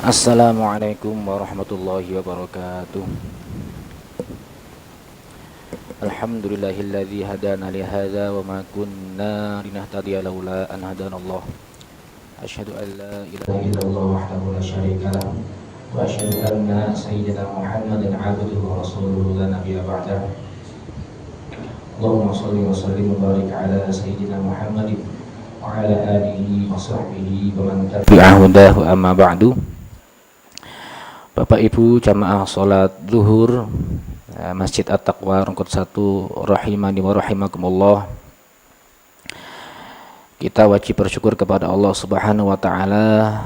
Assalamualaikum warahmatullahi wabarakatuh. Alhamdulillahilladzi hadana li hadza wa ma kunna linahtadiya laula an hadanallah. Asyhadu an la ilaha illallah wahdahu la syarika lah wa asyhadu anna sayyidina Muhammadan 'abduhu wa rasuluhu la nabiyya ba'dah. Allahumma shalli wa sallim wa barik ala sayyidina Muhammadin wa ala alihi wa sahbihi wa man tabi'ahu hudahu amma ba'du. Bapak Ibu jamaah salat zuhur Masjid At-Taqwa Rungkut 1 rahimani wa rahimakumullah. Kita wajib bersyukur kepada Allah Subhanahu wa taala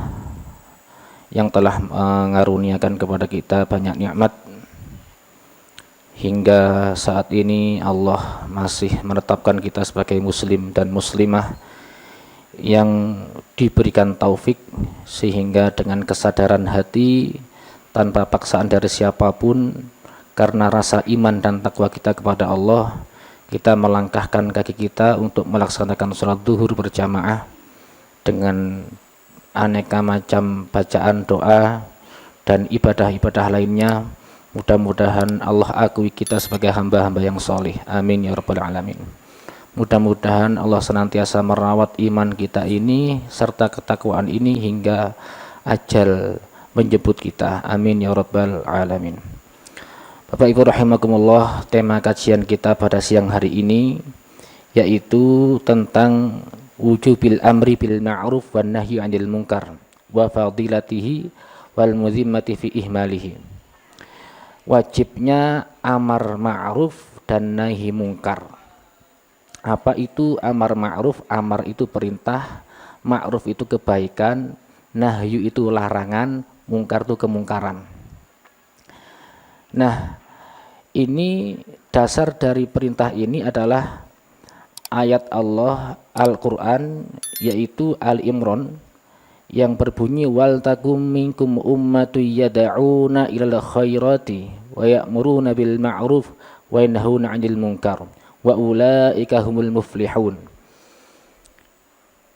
yang telah mengaruniakan kepada kita banyak nikmat. Hingga saat ini Allah masih menetapkan kita sebagai muslim dan muslimah yang diberikan taufik, sehingga dengan kesadaran hati tanpa paksaan dari siapapun, karena rasa iman dan takwa kita kepada Allah, kita melangkahkan kaki kita untuk melaksanakan sholat zuhur berjamaah dengan aneka macam bacaan doa dan ibadah-ibadah lainnya. Mudah-mudahan Allah akui kita sebagai hamba-hamba yang soleh. Amin ya rabbal alamin. Mudah-mudahan Allah senantiasa merawat iman kita ini serta ketakwaan ini hingga ajal menjemput kita. Amin ya rabbal alamin. Bapak Ibu rahimakumullah, tema kajian kita pada siang hari ini yaitu tentang wujubil amri bil ma'ruf wan nahyi 'anil munkar wa fadilatihi wal muzimmati fi ihmalihi. Wajibnya amar ma'ruf dan nahi mungkar. Apa itu amar ma'ruf? Amar itu perintah, ma'ruf itu kebaikan, nahyu itu larangan, mungkar itu kemungkaran. Nah, ini dasar dari perintah ini adalah ayat Allah Al-Quran, yaitu Al-Imran, yang berbunyi wal takum minkum ummatu yad'una ilal khairati wa ya'muruna bil ma'ruf wa yanhauna 'anil munkar wa ulaika humul muflihun.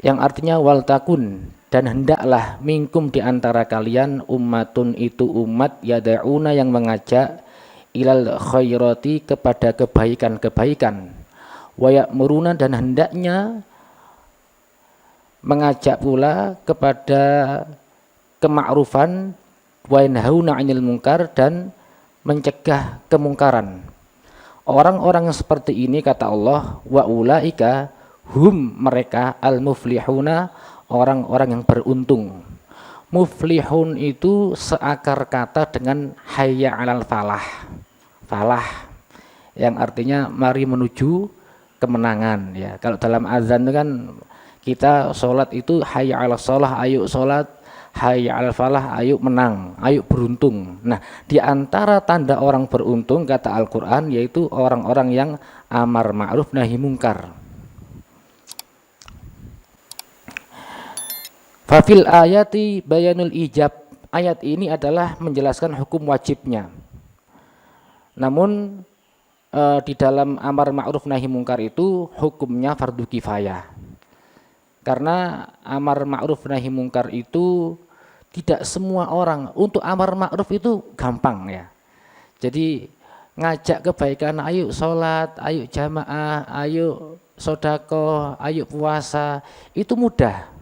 Yang artinya wal takun, dan hendaklah minkum di antara kalian, ummatun itu umat, yad'una yang mengajak, ilal khairati kepada kebaikan-kebaikan, wa ya'muruna dan hendaknya mengajak pula kepada kema'rufan, wa yanhauna 'anil munkar dan mencegah kemungkaran. Orang-orang yang seperti ini, kata Allah, wa ulaika hum mereka al muflihuna, orang-orang yang beruntung. Muflihun itu seakar kata dengan hayya 'alal falah. Falah yang artinya mari menuju kemenangan ya. Kalau dalam azan itu kan kita sholat itu hayya 'alas shalah, ayo sholat, hayya 'alal falah, ayo menang, ayo beruntung. Nah, di antara tanda orang beruntung, kata Al-Qur'an, yaitu orang-orang yang amar ma'ruf nahi mungkar. Fafil ayati bayanul ijab. Ayat ini adalah menjelaskan hukum wajibnya. Namun di dalam amar ma'ruf nahi mungkar itu hukumnya fardu kifayah. Karena amar ma'ruf nahi mungkar itu tidak semua orang. Untuk amar ma'ruf itu gampang ya. Jadi ngajak kebaikan, ayo sholat, ayo jamaah, ayo sodako, ayo puasa, itu mudah.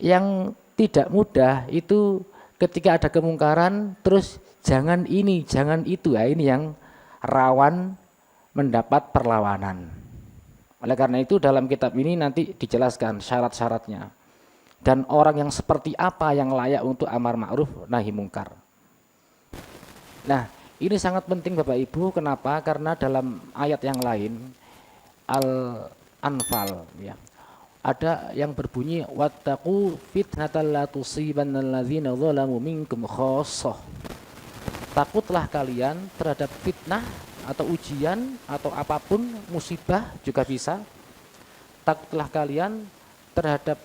Yang tidak mudah itu ketika ada kemungkaran terus jangan ini, jangan itu. Ya, ini yang rawan mendapat perlawanan. Oleh karena itu dalam kitab ini nanti dijelaskan syarat-syaratnya dan orang yang seperti apa yang layak untuk amar ma'ruf nahi mungkar. Nah, ini sangat penting Bapak Ibu. Kenapa? Karena dalam ayat yang lain, Al-Anfal ya, ada yang berbunyi wattaqu fitnatal la tusibannal ladzina zalamu minkum khassah. Takutlah kalian terhadap fitnah atau ujian atau apapun, musibah juga bisa. Takutlah kalian terhadap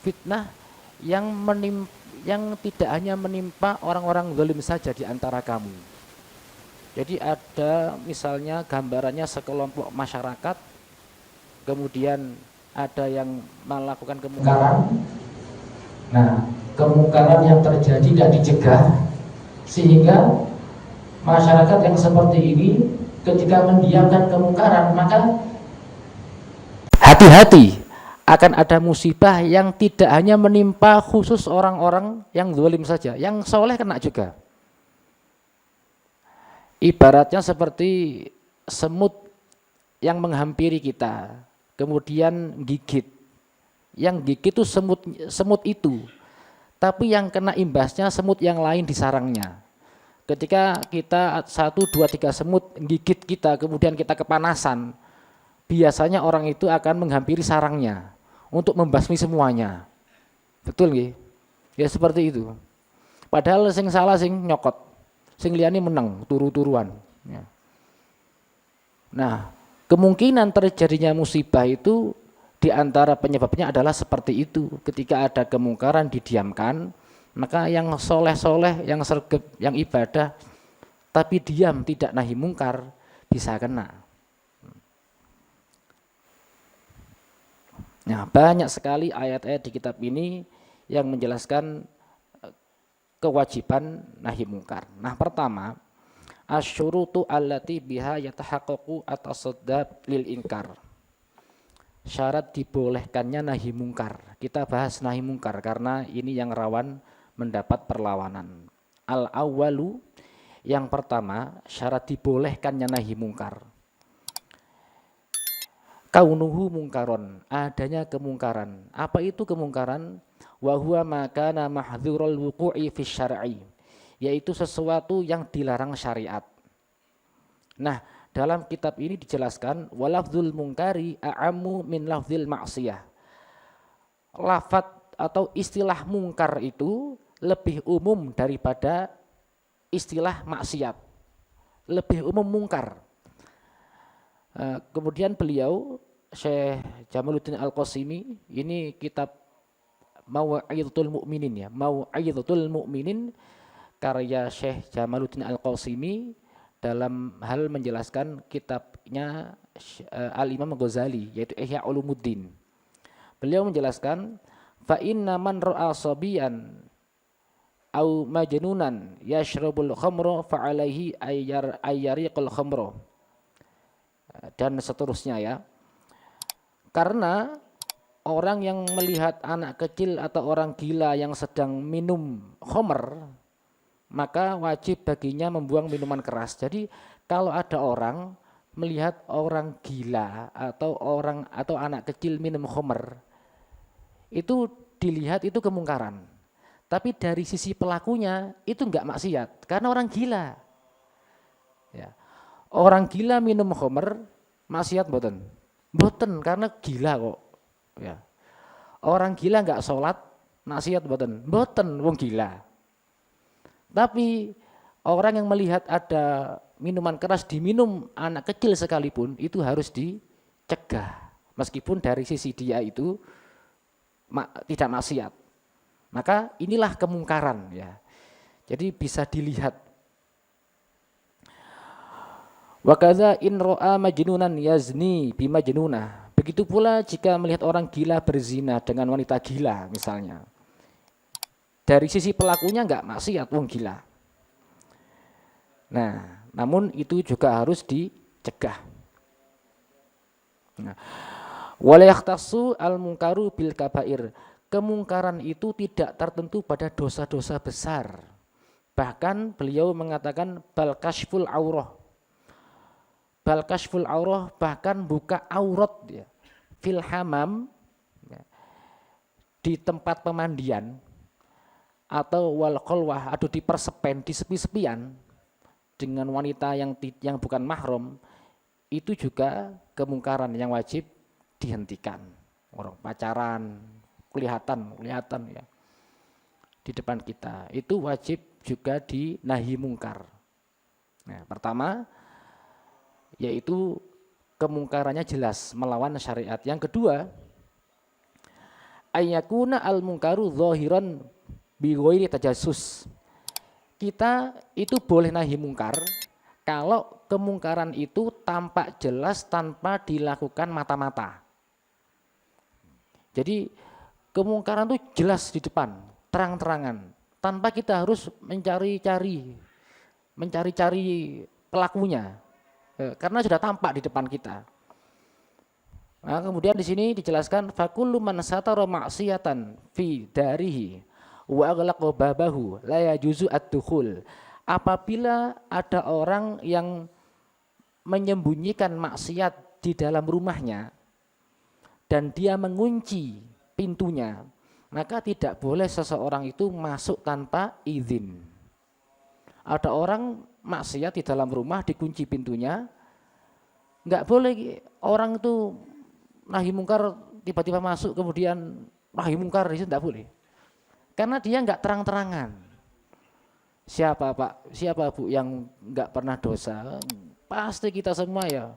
fitnah yang tidak hanya menimpa orang-orang zalim saja di antara kamu. Jadi ada misalnya gambarannya sekelompok masyarakat, kemudian ada yang melakukan kemungkaran. Nah, kemungkaran yang terjadi tidak dicegah, sehingga masyarakat yang seperti ini ketika mendiamkan kemungkaran, maka hati-hati akan ada musibah yang tidak hanya menimpa khusus orang-orang yang zalim saja, yang soleh kena juga. Ibaratnya seperti semut yang menghampiri kita, kemudian gigit. Yang gigit itu semut itu, tapi yang kena imbasnya semut yang lain di sarangnya. Ketika kita 1, 2, 3 semut gigit kita, kemudian kita kepanasan, biasanya orang itu akan menghampiri sarangnya untuk membasmi semuanya. Betul nggih? Ya seperti itu. Padahal sing salah sing nyokot, sing liyane menang turu-turuan. Ya. Nah, kemungkinan terjadinya musibah itu di antara penyebabnya adalah seperti itu. Ketika ada kemungkaran didiamkan, maka yang soleh-soleh, yang sergap, yang ibadah, tapi diam tidak nahi mungkar, bisa kena. Nah, banyak sekali ayat-ayat di kitab ini yang menjelaskan kewajiban nahi mungkar. Nah, pertama, asyurutu allati biha yatahaqqaqu at-tasaddaq lil inkar. Syarat dibolehkannya nahi mungkar. Kita bahas nahi mungkar karena ini yang rawan mendapat perlawanan. Al-awwalu, yang pertama, syarat dibolehkannya nahi mungkar. Kaunuhu mungkaron, adanya kemungkaran. Apa itu kemungkaran? Wa huwa ma kana mahdhurul wuqu'i fi syar'i, yaitu sesuatu yang dilarang syariat. Nah, dalam kitab ini dijelaskan walafdzul mungkari a'ammu min lafdzil ma'siyah. Lafadz atau istilah mungkar itu lebih umum daripada istilah maksiat. Lebih umum mungkar. Kemudian beliau Syekh Jamaluddin Al-Qasimi, ini kitab Mau'izatul Mu'minin ya, Mau'izatul Mu'minin karya Syekh Jamaluddin Al-Qasimi dalam hal menjelaskan kitabnya Al-Imam Ghazali yaitu Ihya Ulumuddin. Beliau menjelaskan fa inna man ra'a sabiyan au majnunan yashrabul khamra fa alaihi ayyariqul khamra dan seterusnya ya. Karena orang yang melihat anak kecil atau orang gila yang sedang minum khamr, maka wajib baginya membuang minuman keras. Jadi kalau ada orang melihat orang gila atau anak kecil minum khamr, itu dilihat itu kemungkaran. Tapi dari sisi pelakunya itu enggak maksiat karena orang gila. Ya. Orang gila minum khamr maksiat mboten? Mboten karena gila kok. Ya. Orang gila enggak sholat maksiat mboten? Mboten wong gila. Tapi orang yang melihat ada minuman keras diminum anak kecil sekalipun itu harus dicegah. Meskipun dari sisi dia itu tidak maksiat. Maka inilah kemungkaran ya. Jadi bisa dilihat. Wa kadza in ra'a majnunan yazni bi majnunah. Begitu pula jika melihat orang gila berzina dengan wanita gila misalnya. Dari sisi pelakunya enggak maksiat wong gila. Nah, namun itu juga harus dicegah. Nah, wala yakhtassu al-munkaru bil kabair. Kemungkaran itu tidak tertentu pada dosa-dosa besar. Bahkan beliau mengatakan bal kashful aurah. Bal kashful aurah bahkan buka aurat ya. Fil hamam ya, di tempat pemandian atau wal khalwah atau di persepen, di sepi-sepian dengan wanita yang bukan mahram, itu juga kemungkaran yang wajib dihentikan. Orang pacaran kelihatan ya di depan kita, itu wajib juga dinahi mungkar. Nah, pertama yaitu kemungkarannya jelas melawan syariat. Yang kedua, ayyakuna al-munkaru zahiran bi ghairi tajassus. Kita itu boleh nahi mungkar kalau kemungkaran itu tampak jelas tanpa dilakukan mata-mata. Jadi kemungkaran itu jelas di depan, terang-terangan, tanpa kita harus mencari-cari pelakunya, karena sudah tampak di depan kita. Nah, kemudian di sini dijelaskan fakullu man satara maksiatan fi darihi wa aghlaqa babahu la yajuzu ad-dukhul. Apabila ada orang yang menyembunyikan maksiat di dalam rumahnya dan dia mengunci pintunya, maka tidak boleh seseorang itu masuk tanpa izin. Ada orang maksiat di dalam rumah dikunci pintunya, nggak boleh orang itu nahi mungkar tiba-tiba masuk kemudian nahi mungkar, itu tidak boleh, karena dia nggak terang-terangan. Siapa Pak, siapa Bu yang nggak pernah dosa? Pasti kita semua ya.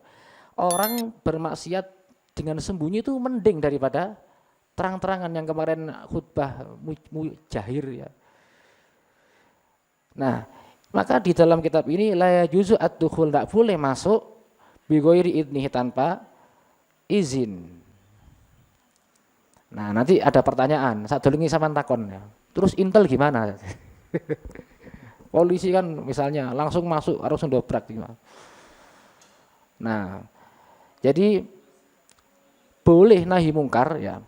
Orang bermaksiat dengan sembunyi itu mending daripada terang-terangan yang kemarin khutbah mujahir ya. Nah, maka di dalam kitab ini la yajuzu ad-dukhul, tidak boleh masuk bi ghairi idnihi, tanpa izin. Nah, nanti ada pertanyaan, sak dolenge sampean takon ya. Terus intel gimana? Polisi kan misalnya langsung masuk, langsung dobrak gimana? Nah, jadi boleh nahi mungkar ya.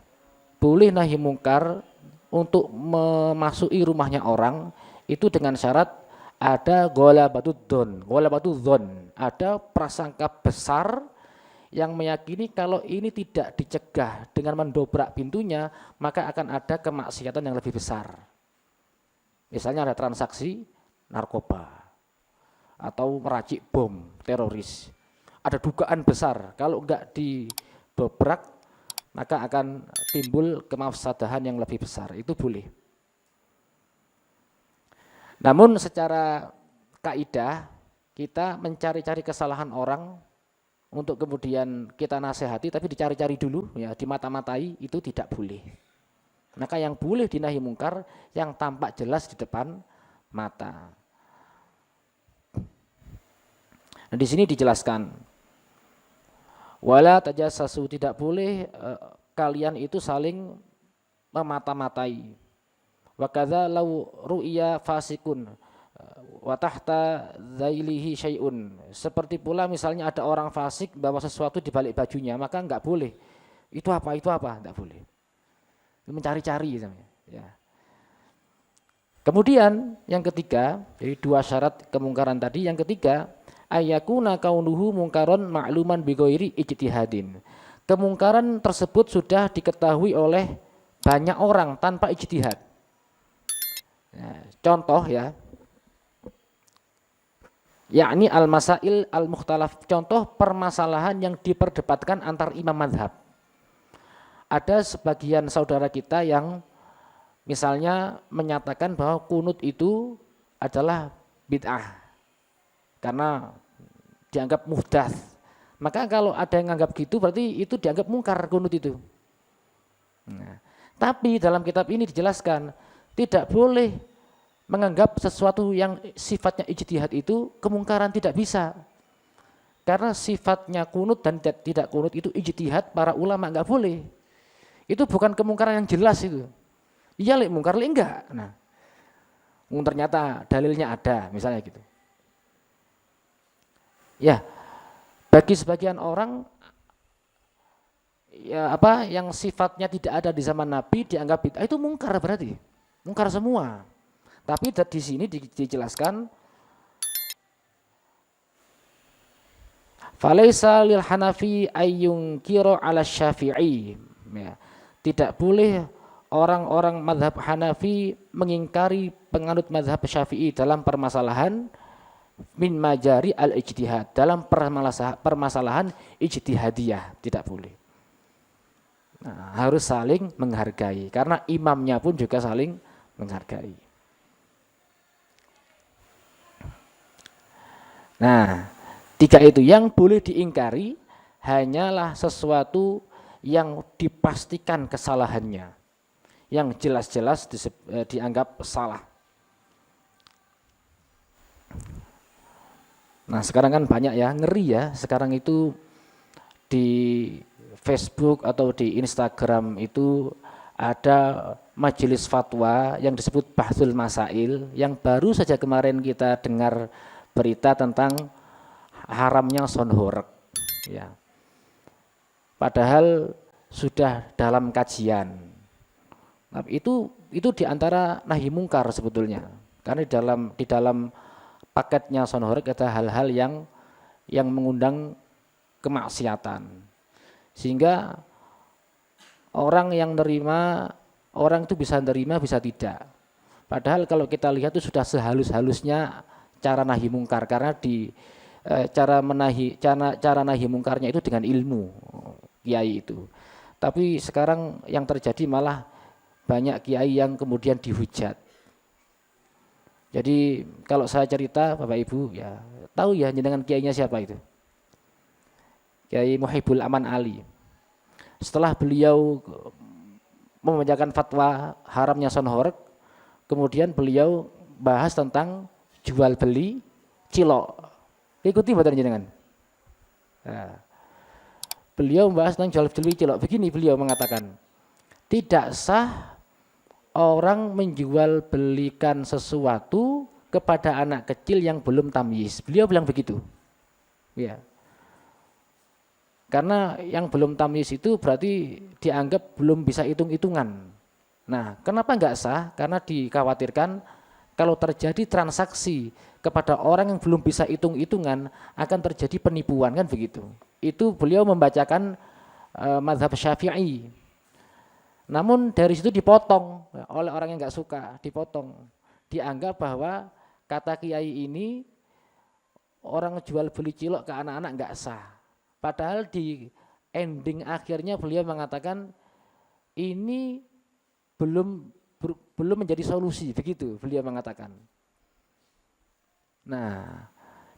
Boleh nahi mungkar untuk memasuki rumahnya orang itu dengan syarat ada ghalabatud dzon, ada prasangka besar yang meyakini kalau ini tidak dicegah dengan mendobrak pintunya, maka akan ada kemaksiatan yang lebih besar. Misalnya ada transaksi narkoba atau meracik bom teroris. Ada dugaan besar kalau enggak didobrak maka akan timbul kemafsadahan yang lebih besar. Itu boleh. Namun secara kaidah kita mencari-cari kesalahan orang untuk kemudian kita nasihati, tapi dicari-cari dulu ya, dimata-matai, itu tidak boleh. Maka yang boleh dinahi mungkar yang tampak jelas di depan mata. Nah, di sini dijelaskan wala tajassasu, tidak boleh kalian itu saling memata-matai. Wa kadza law ru'ya fasikun wa tahta zailihi syai'un, seperti pula misalnya ada orang fasik bawa sesuatu di balik bajunya, maka enggak boleh. Itu apa? Enggak boleh. Mencari-cari ya. Kemudian yang ketiga, jadi dua syarat kemungkaran tadi, yang ketiga ayyakuna kaunuhu mungkaron ma'luman bi ghairi ijtihadin. Kemungkaran tersebut sudah diketahui oleh banyak orang tanpa ijtihad. Nah, contoh ya, yakni al-masail al-mukhtalaf, contoh permasalahan yang diperdebatkan antar imam mazhab. Ada sebagian saudara kita yang misalnya menyatakan bahwa kunut itu adalah bid'ah karena dianggap muhdats. Maka kalau ada yang anggap gitu berarti itu dianggap mungkar kunut itu. Nah, tapi dalam kitab ini dijelaskan tidak boleh menganggap sesuatu yang sifatnya ijtihad itu kemungkaran, tidak bisa. Karena sifatnya kunut dan tidak kunut itu ijtihad para ulama, enggak boleh. Itu bukan kemungkaran yang jelas itu. Iya lek mungkar lek enggak. Nah, ternyata dalilnya ada misalnya gitu. Ya, bagi sebagian orang ya apa yang sifatnya tidak ada di zaman Nabi dianggap bid'ah, itu mungkar berarti. Mungkar semua. Tapi di sini dijelaskan falaisa lil hanafi ayyunkira 'ala syafi'i. Ya, tidak boleh orang-orang mazhab Hanafi mengingkari penganut mazhab Syafi'i dalam permasalahan min majari al-ijtihad, dalam permasalahan ijtihadiyah, tidak boleh. Nah, harus saling menghargai karena imamnya pun juga saling menghargai. Nah, tiga itu yang boleh diingkari hanyalah sesuatu yang dipastikan kesalahannya, yang jelas-jelas dianggap salah. Nah, sekarang kan banyak ya, ngeri ya, sekarang itu di Facebook atau di Instagram itu ada majelis fatwa yang disebut Bahthul Masail, yang baru saja kemarin kita dengar berita tentang haramnya sonhorek, ya. Padahal sudah dalam kajian. Nah, itu diantara nahi mungkar sebetulnya, karena di dalam paketnya sonhorek ada hal-hal yang mengundang kemaksiatan, sehingga orang yang nerima, orang itu bisa nerima bisa tidak. Padahal kalau kita lihat itu sudah sehalus-halusnya cara nahi mungkar, karena cara nahi mungkarnya itu dengan ilmu kiai itu. Tapi sekarang yang terjadi malah banyak kiai yang kemudian dihujat. Jadi kalau saya cerita Bapak Ibu ya tahu ya jenengan kiainya siapa itu? Kiai Muhibul Aman Ali. Setelah beliau membacakan fatwa haramnya sonhorek, kemudian beliau bahas tentang jual beli cilok. Ikuti badan jenengan. Nah, beliau membahas tentang jual beli cilok. Begini beliau mengatakan, tidak sah orang menjual belikan sesuatu kepada anak kecil yang belum tamyiz. Beliau bilang begitu. Ya. Karena yang belum tamyiz itu berarti dianggap belum bisa hitung-hitungan. Nah, kenapa enggak sah? Karena dikhawatirkan kalau terjadi transaksi kepada orang yang belum bisa hitung-hitungan akan terjadi penipuan, kan begitu. Itu beliau membacakan mazhab Syafi'i. Namun dari situ dipotong oleh orang yang enggak suka, dipotong. Dianggap bahwa kata kiai ini orang jual beli cilok ke anak-anak enggak sah. Padahal di ending akhirnya beliau mengatakan ini belum menjadi solusi, begitu beliau mengatakan. Nah,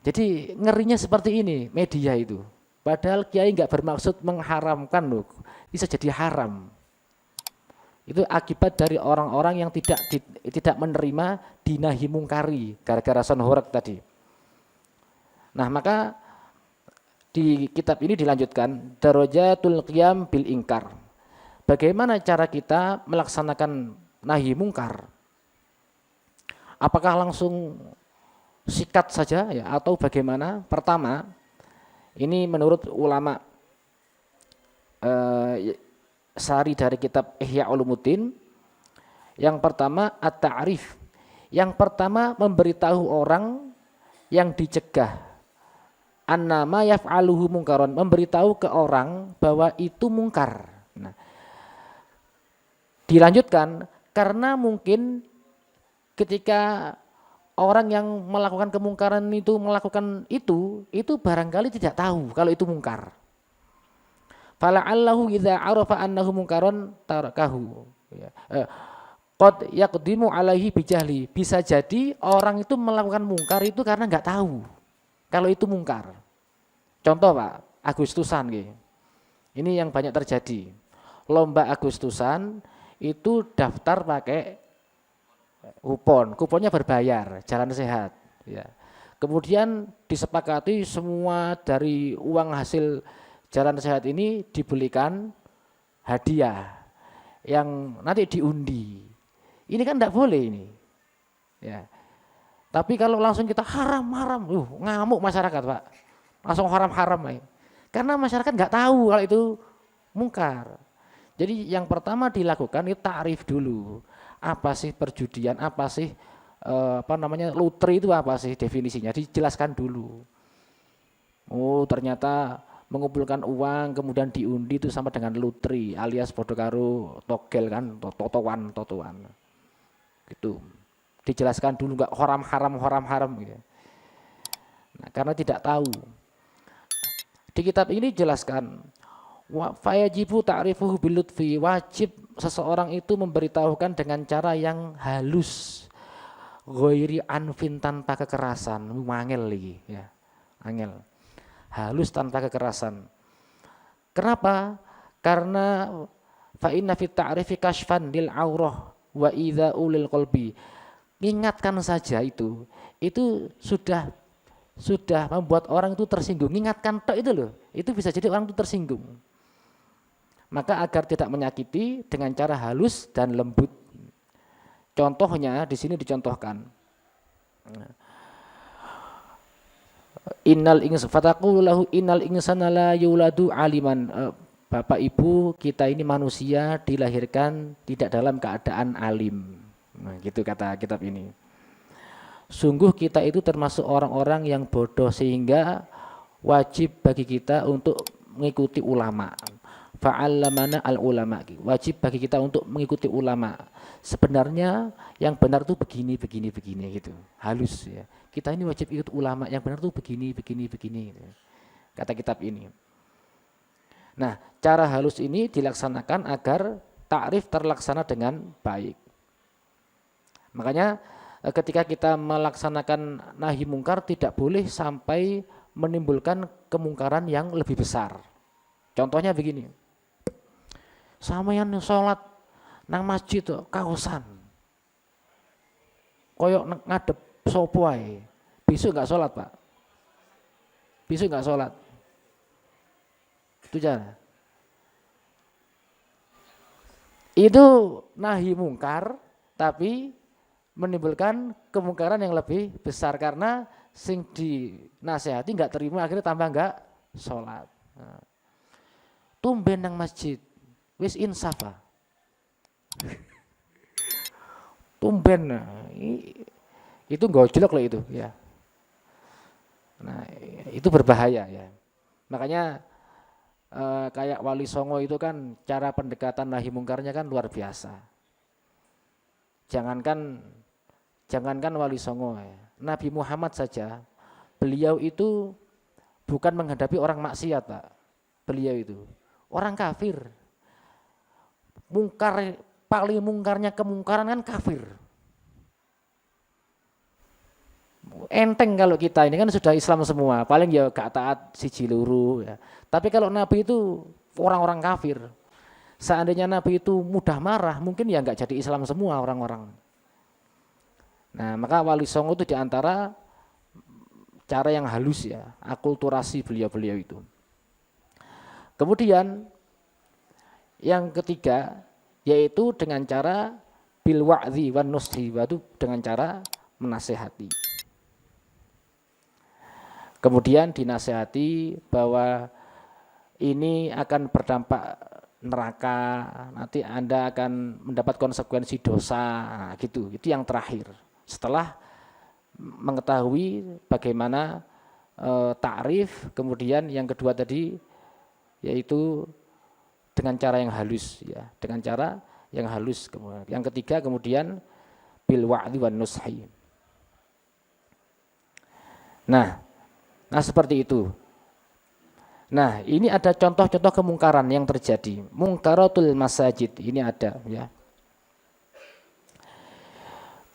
jadi ngerinya seperti ini media itu. Padahal kiai nggak bermaksud mengharamkan loh, bisa jadi haram. Itu akibat dari orang-orang yang tidak menerima dinahi mungkari gara-gara sonhorek tadi. Nah, maka di kitab ini dilanjutkan darajatul qiyam bil ingkar. Bagaimana cara kita melaksanakan nahi mungkar? Apakah langsung sikat saja ya atau bagaimana? Pertama, ini menurut ulama sari dari kitab Ihya Ulumuddin, yang pertama at-ta'rif. Yang pertama memberitahu orang yang dicegah annama yaf'aluhu mungkaron, memberitahu ke orang bahwa itu mungkar. Nah, dilanjutkan karena mungkin ketika orang yang melakukan kemungkaran itu melakukan itu barangkali tidak tahu kalau itu mungkar. Fala'allahu idza arafa annahu mungkaron tarakahu. Qad yaqdimu alaihi bijahli. Bisa jadi orang itu melakukan mungkar itu karena enggak tahu kalau itu mungkar. Contoh Pak, Agustusan gitu. Ini yang banyak terjadi. Lomba Agustusan itu daftar pakai kuponnya berbayar, jalan sehat. Ya. Kemudian disepakati semua dari uang hasil jalan sehat ini dibelikan hadiah yang nanti diundi. Ini kan tidak boleh ini. Ya. Tapi kalau langsung kita haram, ngamuk masyarakat Pak. Langsung haram-haram. Karena masyarakat nggak tahu kalau itu mungkar. Jadi yang pertama dilakukan itu ta'rif dulu. Apa sih perjudian, apa sih loteri itu apa sih definisinya, dijelaskan dulu. Oh ternyata mengumpulkan uang kemudian diundi itu sama dengan loteri alias podo karo togel kan, totoan. Gitu. Dijelaskan dulu enggak haram gitu. Nah, karena tidak tahu. Di kitab ini dijelaskan wa fayajibu ta'rifuhu bilutfi, wajib seseorang itu memberitahukan dengan cara yang halus, ghairi anfin, tanpa kekerasan. Mangel lagi ya. Angel. Halus tanpa kekerasan. Kenapa? Karena fa inna fit ta'rifi kashfan lil aurah wa idza ulil qalbi. Ingatkan saja itu sudah membuat orang itu tersinggung. Ingatkan tok itu loh, itu bisa jadi orang itu tersinggung. Maka agar tidak menyakiti dengan cara halus dan lembut. Contohnya di sini dicontohkan. Innal insana fataqulu lahu innal insana la yuladu aliman. Bapak Ibu, kita ini manusia dilahirkan tidak dalam keadaan alim. Nah, gitu kata kitab ini. Sungguh kita itu termasuk orang-orang yang bodoh sehingga wajib bagi kita untuk mengikuti ulama. Fa'allamana al-ulama. Wajib bagi kita untuk mengikuti ulama. Sebenarnya yang benar tuh begini gitu. Halus ya. Kita ini wajib ikut ulama, yang benar tuh begini gitu. Kata kitab ini. Nah, cara halus ini dilaksanakan agar takrif terlaksana dengan baik. Makanya ketika kita melaksanakan nahi mungkar tidak boleh sampai menimbulkan kemungkaran yang lebih besar. Contohnya begini. Sampeyan sholat nang masjid tuh kaosan. Koyok ngadep sopo ae. Besok enggak sholat, Pak. Besok enggak sholat. Itu cara. Itu nahi mungkar tapi menimbulkan kemungkaran yang lebih besar karena sing dinasehati enggak terima akhirnya tambah enggak sholat. Nah. Tumben nang masjid wis insaf. Tumben itu gojlok loh itu ya. Nah, itu berbahaya ya. Makanya kayak Wali Songo itu kan cara pendekatan nahi mungkarnya kan luar biasa. Jangankan Wali Songo ya. Nabi Muhammad saja beliau itu bukan menghadapi orang maksiat, Pak. Beliau itu orang kafir. Mungkar paling mungkarnya kemungkaran kan kafir. Enteng kalau kita ini kan sudah Islam semua, paling ya gak taat siji loro ya. Tapi kalau Nabi itu orang-orang kafir. Seandainya Nabi itu mudah marah, mungkin ya enggak jadi Islam semua orang-orang. Nah, maka Wali Songo itu diantara cara yang halus ya, akulturasi beliau-beliau itu. Kemudian yang ketiga yaitu dengan cara bil wa'dzi wan nushi, itu dengan cara menasehati. Kemudian dinasehati bahwa ini akan berdampak neraka, nanti Anda akan mendapat konsekuensi dosa, nah, gitu. Itu yang terakhir. Setelah mengetahui bagaimana takrif, kemudian yang kedua tadi yaitu dengan cara yang halus ya, dengan cara yang halus. Yang ketiga kemudian bil wa'dzi wan nushi. Nah seperti itu. Nah, ini ada contoh-contoh kemungkaran yang terjadi. Mungkaratul masajid ini ada ya.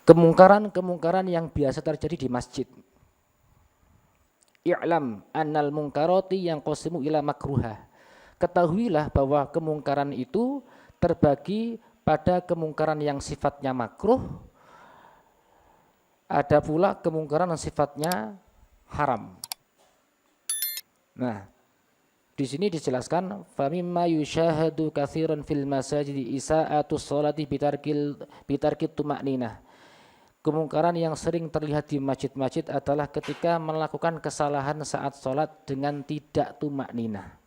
Kemungkaran yang biasa terjadi di masjid. I'lam annal mungkarati yang qasimu ila makruhah. Ketahuilah bahwa kemungkaran itu terbagi pada kemungkaran yang sifatnya makruh, ada pula kemungkaran yang sifatnya haram. Nah, di sini dijelaskan famimma yushahadu katsiran fil masajid isa'atus sholati bitarkit tuma'ninah. Kemungkaran yang sering terlihat di masjid-masjid adalah ketika melakukan kesalahan saat sholat dengan tidak tuma'ninah.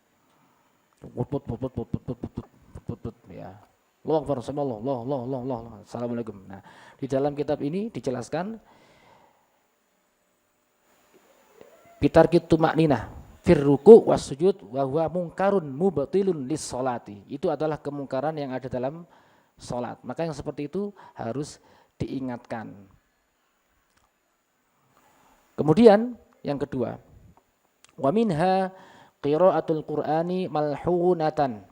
Ya. Allah Akbar, Allah. Assalamualaikum. Nah, di dalam kitab ini dijelaskan bitarkit tuma'ninah fir ruku' was sujud wa huwa mungkarun mubtilun lis sholati. Itu adalah kemungkaran yang ada dalam sholat. Maka yang seperti itu harus diingatkan. Kemudian yang kedua, wa minha qiraatul Qur'ani malhunatan,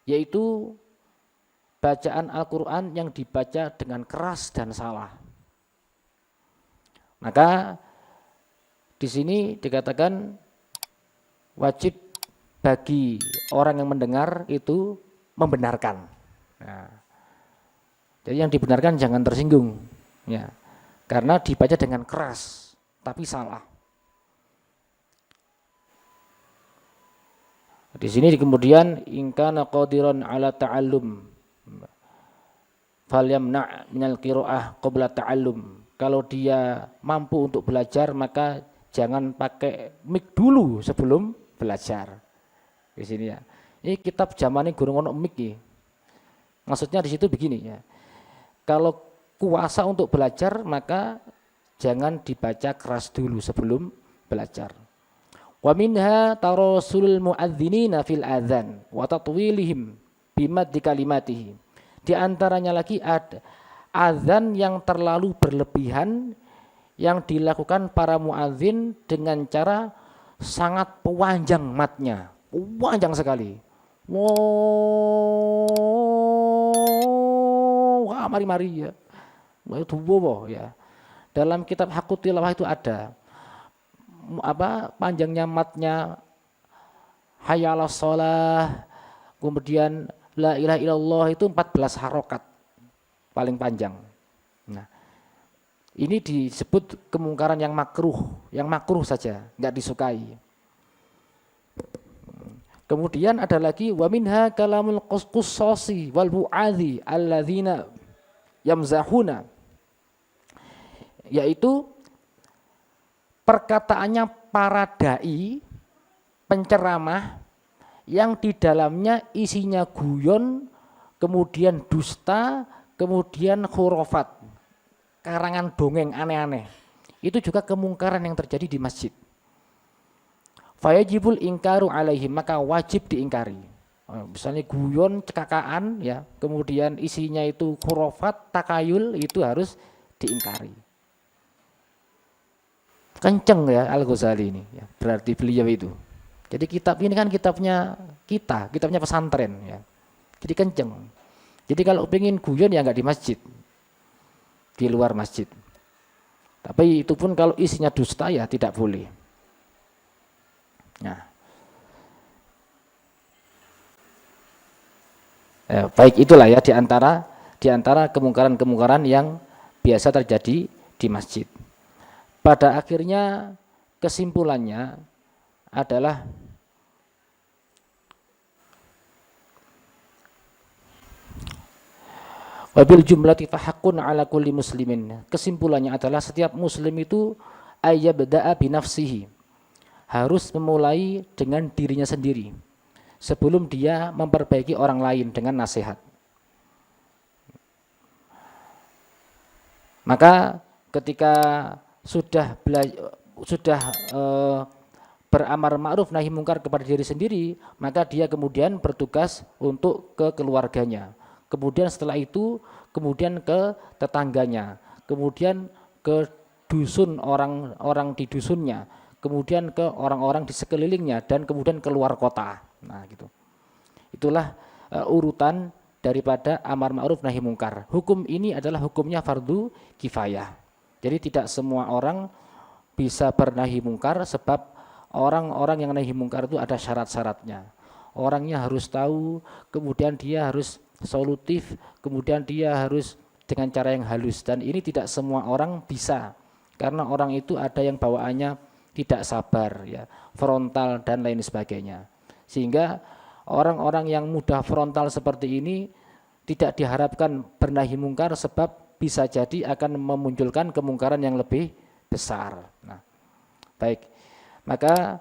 yaitu bacaan Al-Qur'an yang dibaca dengan keras dan salah. Maka di sini dikatakan wajib bagi orang yang mendengar itu membenarkan. Nah, jadi yang dibenarkan jangan tersinggung, ya, karena dibaca dengan keras tapi salah. Di sini kemudian in kana qadiran ala ta'allum falyamna' minal qiraah qabla ta'allum. Kalau dia mampu untuk belajar maka jangan pakai mic dulu sebelum belajar. Di sini ya. Ini kitab zamane gurung ono mic iki. Maksudnya di situ begini ya. Kalau kuasa untuk belajar maka jangan dibaca keras dulu sebelum belajar. Wa minha tarasulul muadzinina fil adzan wa tatwilihim bimaddi kalimatihi. Di antaranya lagi ada azan yang terlalu berlebihan yang dilakukan para muadzin dengan cara sangat panjang matnya, panjang sekali. Wah, mari-mari ya. Itu ya. Dalam kitab Haqqut Tilawah itu ada panjangnya matnya hayya 'alas shalah, kemudian la ilaha illallah itu 14 harokat paling panjang. Nah, ini disebut kemungkaran yang makruh saja, enggak disukai. Kemudian ada lagi wa minha kalamul qussasi wal bu'adhi alladzina yamzahuna, yaitu perkataannya para dai penceramah yang di dalamnya isinya guyon, kemudian dusta, kemudian khurafat, karangan dongeng aneh-aneh. Itu juga kemungkaran yang terjadi di masjid. Fayajibul ingkaru alaihim, maka wajib diingkari. Misalnya guyon, cekakaan ya, kemudian isinya itu khurafat, takayul, itu harus diingkari. Kenceng ya Al-Ghazali ini ya, berarti beliau itu. Jadi kitab ini kan kitabnya kitabnya pesantren ya. Jadi kenceng. Jadi kalau pengen guyon ya enggak di masjid, di luar masjid. Tapi itu pun kalau isinya dusta ya tidak boleh. Nah, baik itulah ya di antara kemungkaran-kemungkaran yang biasa terjadi di masjid. Pada akhirnya kesimpulannya adalah wabil jumlati fahaqqun ala kulli muslimin. Kesimpulannya adalah setiap muslim itu ayyabda'a binafsihi, harus memulai dengan dirinya sendiri sebelum dia memperbaiki orang lain dengan nasihat. Maka ketika sudah beramar ma'ruf nahi mungkar kepada diri sendiri, maka dia kemudian bertugas untuk ke keluarganya, kemudian setelah itu kemudian ke tetangganya, kemudian ke dusun, orang-orang di dusunnya, kemudian ke orang-orang di sekelilingnya, dan kemudian keluar kota. Nah gitu. Itulah urutan daripada amar ma'ruf nahi mungkar. Hukum ini adalah hukumnya fardu kifayah. Jadi tidak semua orang bisa bernahi mungkar, sebab orang-orang yang nahi mungkar itu ada syarat-syaratnya. Orangnya harus tahu, kemudian dia harus solutif, kemudian dia harus dengan cara yang halus, dan ini tidak semua orang bisa, karena orang itu ada yang bawaannya tidak sabar ya, frontal dan lain sebagainya. Sehingga orang-orang yang mudah frontal seperti ini tidak diharapkan bernahi mungkar, sebab bisa jadi akan memunculkan kemungkaran yang lebih besar. Nah, baik. Maka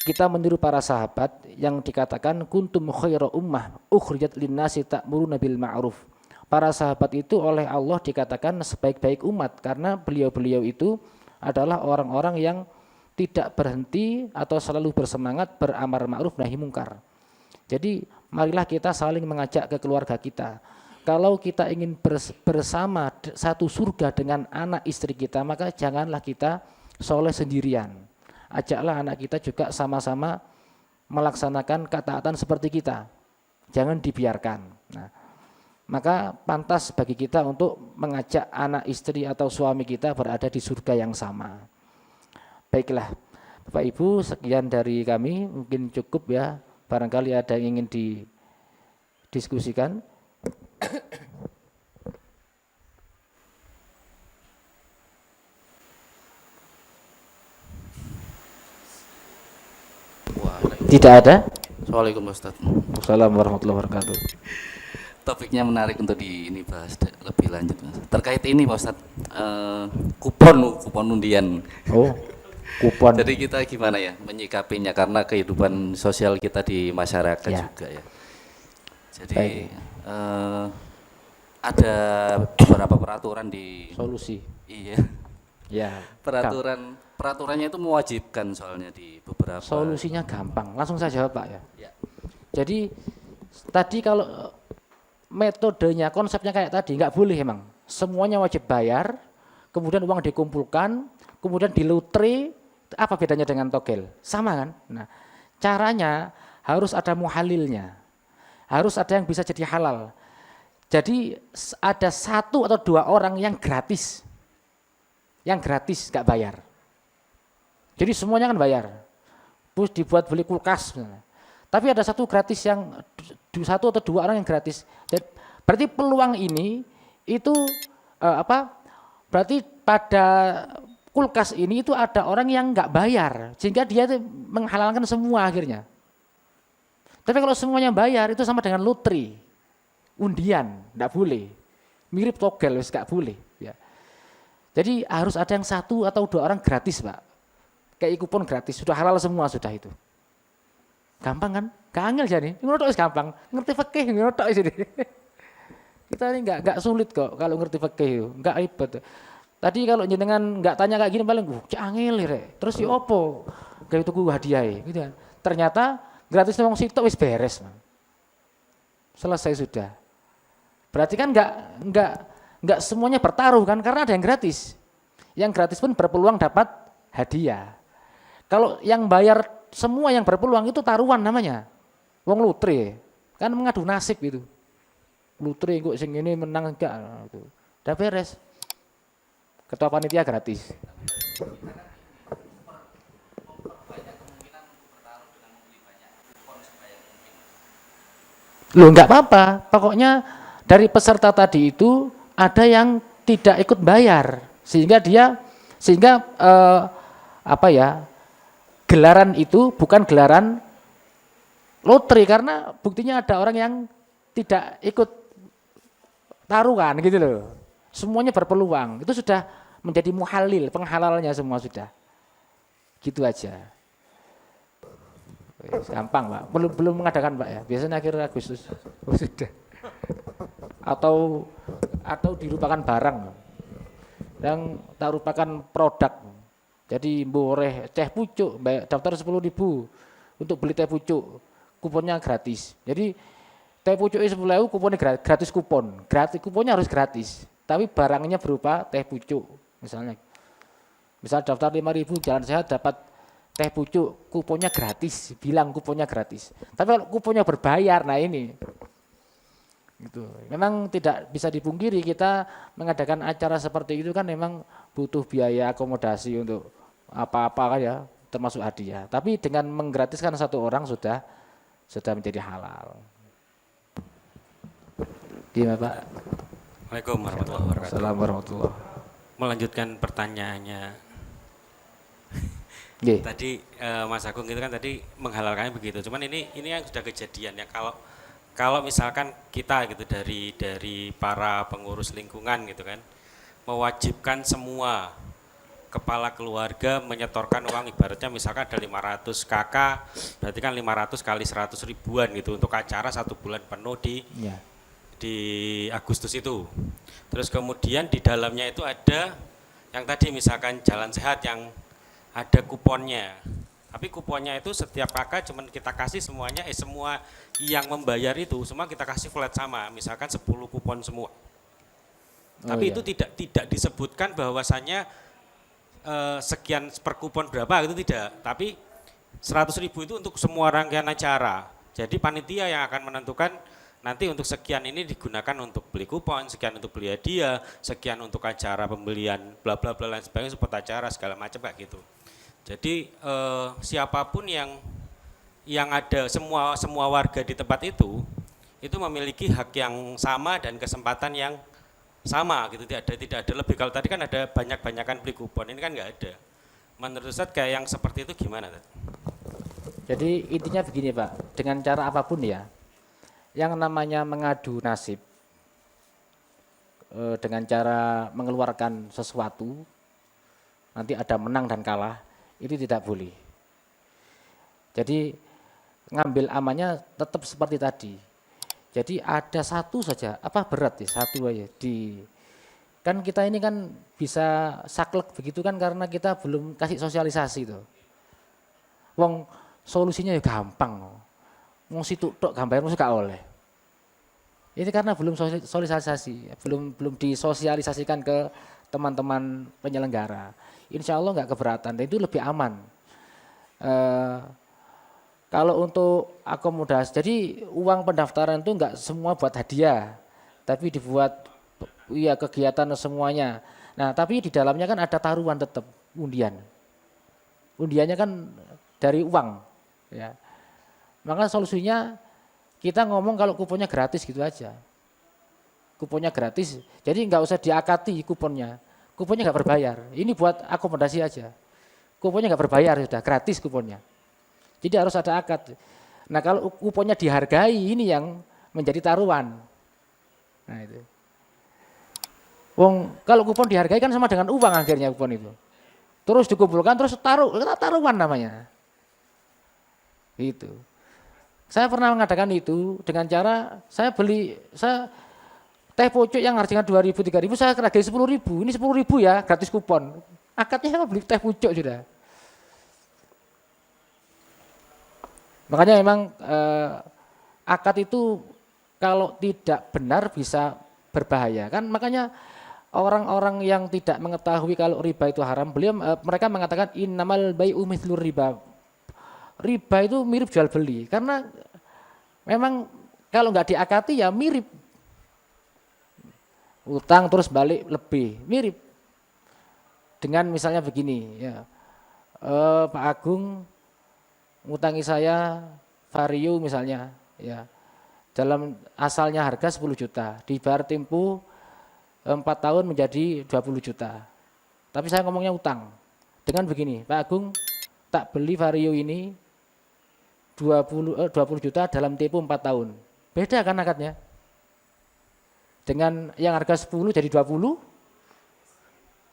kita meniru para sahabat yang dikatakan kuntum khairu ummah ukhrijat linnasi ta'muruna bil ma'ruf. Para sahabat itu oleh Allah dikatakan sebaik-baik umat karena beliau-beliau itu adalah orang-orang yang tidak berhenti atau selalu bersemangat beramar ma'ruf nahi mungkar. Jadi marilah kita saling mengajak ke keluarga kita. Kalau kita ingin bersama satu surga dengan anak istri kita, maka janganlah kita soleh sendirian. Ajaklah anak kita juga sama-sama melaksanakan ketaatan seperti kita. Jangan dibiarkan. Nah, maka pantas bagi kita untuk mengajak anak istri atau suami kita berada di surga yang sama. Baiklah, Bapak Ibu, sekian dari kami, mungkin cukup ya. Barangkali ada yang ingin didiskusikan. Wah, Tidak ada? Assalamualaikum Ustaz. Wassalamualaikum warahmatullahi wabarakatuh. Topiknya menarik untuk ini bahas lebih lanjut, Mas. Terkait ini Pak Ustadz, kupon undian. Oh, kupon. Jadi kita gimana ya menyikapinya karena kehidupan sosial kita di masyarakat Ya. juga ya. Jadi ada beberapa peraturan di Solusi. iya Ya. peraturannya itu mewajibkan soalnya di beberapa. Solusinya gampang. Langsung saya jawab Pak ya. Ya. Jadi tadi kalau metodenya, konsepnya kayak tadi, nggak boleh emang. Semuanya wajib bayar, kemudian uang dikumpulkan, kemudian dilutre. Apa bedanya dengan togel? Sama kan? Nah, caranya harus ada muhalilnya. Harus ada yang bisa jadi halal. Jadi ada 1 atau 2 orang yang gratis. Yang gratis, nggak bayar. Jadi semuanya kan bayar. Terus dibuat beli kulkas misalnya. Tapi ada 1 gratis yang 1 atau 2 orang yang gratis. Jadi, berarti peluang ini itu berarti pada kulkas ini itu ada orang yang nggak bayar, sehingga dia menghalalkan semua akhirnya. Tapi kalau semuanya bayar itu sama dengan lotre, undian, nggak boleh. Mirip togel, nggak boleh. Ya. Jadi harus ada yang 1 atau 2 orang gratis, Pak. Kayak kupon gratis, sudah halal semua sudah itu. Gampang kan? Kangen jadi. Ngono tok wis gampang. Ngerti fikih ngono tok sini. Kita ini enggak sulit kok kalau ngerti fikih, enggak ribet. Tadi kalau jenengan enggak tanya kayak gini paling angel rek. Terus yo opo? Gawe tuku hadiah gitu kan. Ternyata gratis wong sitok wis beres, Man. Selesai sudah. Berarti kan enggak semuanya bertaruh kan karena ada yang gratis. Yang gratis pun berpeluang dapat hadiah. Kalau yang bayar semua yang berpeluang itu taruhan namanya. Wong lutre, kan mengadu nasib itu. Lutre kok sing ini menang enggak gitu. Udah beres. Ketua panitia gratis. Loh enggak apa-apa, pokoknya dari peserta tadi itu ada yang tidak ikut bayar sehingga gelaran itu bukan gelaran lotre karena buktinya ada orang yang tidak ikut taruhan gitu loh. Semuanya berpeluang. Itu sudah menjadi muhalil, penghalalnya semua sudah. Gitu aja. Gampang, Pak. Belum mengadakan, Pak ya. Biasanya akhir Agustus. Oh, sudah. Atau dirupakan barang. Yang tak rupakan produk. Jadi boleh teh pucuk, daftar 10.000 untuk beli teh pucuk, kuponnya gratis. Jadi teh pucuk 10.000 kuponnya gratis kupon, kuponnya harus gratis. Tapi barangnya berupa teh pucuk, misalnya. Misal daftar 5.000 jalan sehat dapat teh pucuk, kuponnya gratis, bilang kuponnya gratis. Tapi kalau kuponnya berbayar, nah ini. Gitu. Memang tidak bisa dipungkiri kita mengadakan acara seperti itu kan memang butuh biaya akomodasi untuk apa-apa kan ya, termasuk hadiah. Tapi dengan menggratiskan 1 orang sudah menjadi halal. Gimana Pak? Waalaikumsalam warahmatullahi wabarakatuh. Assalamualaikum warahmatullahi. Melanjutkan pertanyaannya. Tadi Mas Agung itu kan tadi menghalalkannya begitu. Cuman ini yang sudah kejadian ya kalau misalkan kita gitu dari para pengurus lingkungan gitu kan mewajibkan semua kepala keluarga menyetorkan uang, ibaratnya misalkan ada 500 KK berarti kan 500 kali 100 ribuan gitu untuk acara 1 bulan penuh di Agustus itu. Terus kemudian di dalamnya itu ada yang tadi misalkan jalan sehat yang ada kuponnya. Tapi kuponnya itu setiap kakak cuman kita kasih semuanya, semua yang membayar itu semua kita kasih flat sama, misalkan 10 kupon semua. Tapi itu tidak disebutkan bahwasannya sekian per kupon berapa, itu tidak. Tapi 100.000 itu untuk semua rangkaian acara. Jadi panitia yang akan menentukan nanti untuk sekian ini digunakan untuk beli kupon, sekian untuk beli hadiah, sekian untuk acara pembelian bla bla bla lain sebagainya, support acara segala macam kayak gitu. Jadi siapapun yang ada semua warga di tempat itu memiliki hak yang sama dan kesempatan yang sama gitu, tidak ada lebih. Kalau tadi kan ada banyak-banyakan beli kupon, ini kan nggak ada. Menurut Ustadz kayak yang seperti itu gimana? Jadi intinya begini Pak, dengan cara apapun ya, yang namanya mengadu nasib dengan cara mengeluarkan sesuatu, nanti ada menang dan kalah, itu tidak boleh. Jadi ngambil amannya tetap seperti tadi. Jadi ada satu saja, apa berat ya, satu aja kan kita ini kan bisa saklek begitu kan karena kita belum kasih sosialisasi itu. Wong solusinya ya gampang. Wong situ tok gambar mesti gak oleh. Ini karena belum sosialisasi, belum disosialisasikan ke teman-teman penyelenggara. Insya Allah nggak keberatan, dan itu lebih aman. Kalau untuk akomodasi, jadi uang pendaftaran itu nggak semua buat hadiah, tapi dibuat ya kegiatan semuanya. Nah, tapi di dalamnya kan ada taruhan tetap, undian. Undiannya kan dari uang, ya. Maka solusinya kita ngomong kalau kuponnya gratis gitu aja. Kuponnya gratis, jadi nggak usah diakati kuponnya. Kuponnya nggak berbayar. Ini buat akomodasi aja. Kuponnya nggak berbayar sudah, gratis kuponnya. Jadi harus ada akad. Nah kalau kuponnya dihargai ini yang menjadi taruhan. Nah itu. Wong kalau kupon dihargai kan sama dengan uang akhirnya kupon itu. Terus dikumpulkan terus taruhan namanya. Itu. Saya pernah mengadakan itu dengan cara saya teh pucuk yang harganya 2.000 3.000 saya hargai 10.000. Ini 10.000 ya gratis kupon. Akadnya saya beli teh pucuk sudah. Makanya memang akad itu kalau tidak benar bisa berbahaya kan, makanya orang-orang yang tidak mengetahui kalau riba itu haram, mereka mengatakan innamal bai'u mithlur riba. Riba itu mirip jual beli karena memang kalau nggak diakati ya mirip. Utang terus balik lebih mirip. Dengan misalnya begini ya. Pak Agung ngutangi saya Vario misalnya ya, dalam asalnya harga 10 juta dibayar tempo 4 tahun menjadi 20 juta, tapi saya ngomongnya utang dengan begini, Pak Agung tak beli Vario ini 20 juta dalam tempo 4 tahun, beda kan akadnya dengan yang harga 10 jadi 20,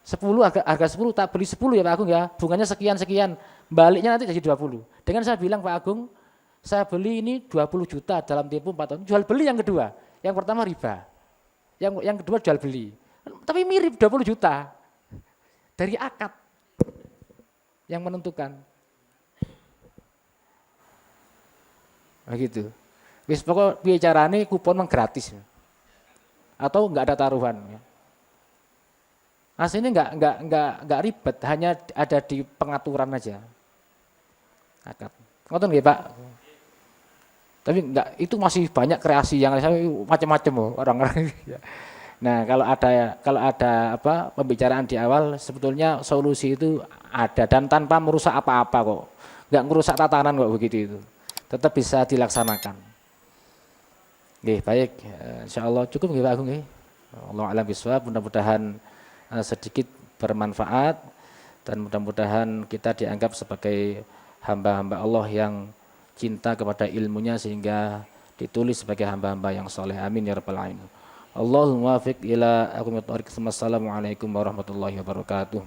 10 harga 10 tak beli 10 ya Pak Agung ya, bunganya sekian-sekian, baliknya nanti jadi 20. Dengan saya bilang Pak Agung, saya beli ini 20 juta dalam tempo 4 tahun, jual beli yang kedua. Yang pertama riba, yang kedua jual beli. Tapi mirip 20 juta, dari akad yang menentukan. Begitu. Wis pokok bicarane kupon gratis. Atau enggak ada taruhan ya. Aslinya enggak ribet, hanya ada di pengaturan aja. Akad. Ngoten nggih, Pak. Tapi enggak, itu masih banyak kreasi yang macam-macam loh orang-orang. Nah, kalau ada apa pembicaraan di awal, sebetulnya solusi itu ada dan tanpa merusak apa-apa kok. Enggak merusak tatanan kok begitu itu. Tetap bisa dilaksanakan. Nggih, baik. Insyaallah cukup nggih Pak Agung nggih. Wallahu a'lam bishawab, mudah-mudahan sedikit bermanfaat dan mudah-mudahan kita dianggap sebagai hamba-hamba Allah yang cinta kepada ilmunya sehingga ditulis sebagai hamba-hamba yang soleh. Amin ya rabbal alamin. Allahumma wafiq ila aqwamit thoriq. Assalamualaikum warahmatullahi wabarakatuh.